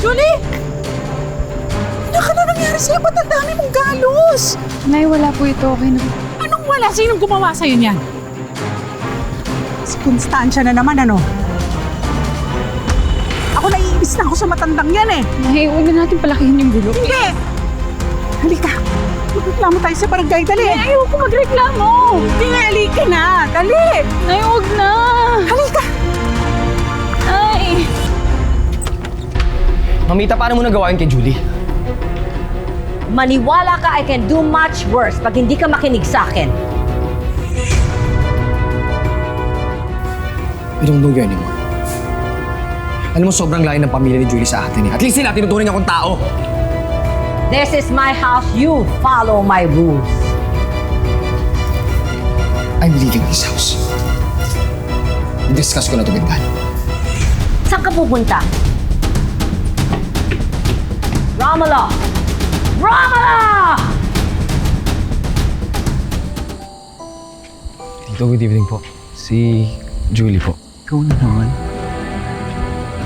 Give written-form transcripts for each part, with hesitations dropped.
Julie! Ano ka na nangyari sa'yo? Ba't ang dami mong galos? Nay, wala po ito. Okay na. Anong wala? Sinong gumawa sa'yo niyan? Si Constancia na naman, ano? Ako naiibis na ako sa matandang yan eh. Nay, huwag na natin palakihin yung gulo. Hindi! Halika. Magreklamo tayo sa barangay. Dali. Nay, ayoko magreklamo. Hindi nga, halika na. Dali. Nay, huwag na. Halika. Nay. Mamita, paano mo nagawa yun kay Julie? Maniwala ka, I can do much worse pag hindi ka makinig sa akin. I don't know you anymore. Alam mo, sobrang layo ng pamilya ni Julie sa atin eh. At least sila, tinuturing akong tao. This is my house. You follow my rules. I'm leaving this house. Discuss ko na ito with Dad. Saan ka pupunta? Romulo! Romulo! Tito, good evening po. Si Julie po. Ikaw na naman.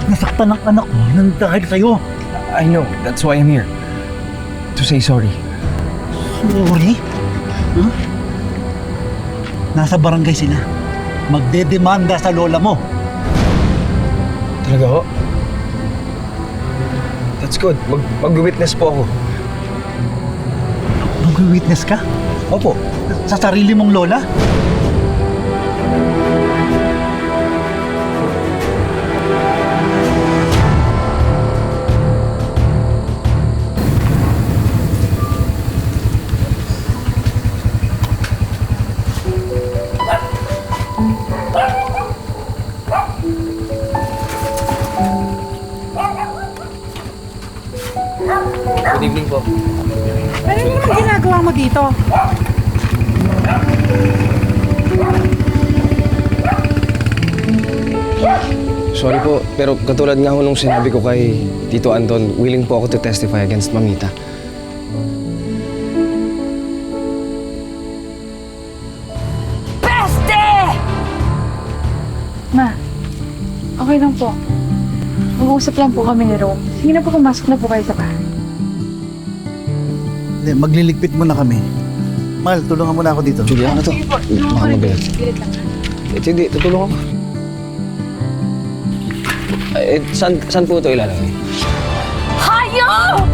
Nasaktan ang anak mo nang dahil sa'yo. I know, that's why I'm here. To say sorry. Sorry? Huh? Nasa barangay sila. Magdedemanda sa lola mo. Talaga ho? That's good. Mag-witness po ako. Mag-witness ka? Opo. Sa sarili mong lola? Good evening po. Ano naman ginagawa mo dito? Sorry po, pero katulad nga ho nung sinabi ko kay Tito Anton, willing po ako to testify against Mamita. Peste! Ma, okay lang po. Mag-uusap lang po kami ni Rome. Sige na po, pumasok na po kayo sa bahay. Hindi, magliligpit muna kami. Mahal, tulungan mo na ako dito. Julie, ano to? Baka mabigat. Hindi, tutulong ako. Saan po ito ilalagay? Hayop!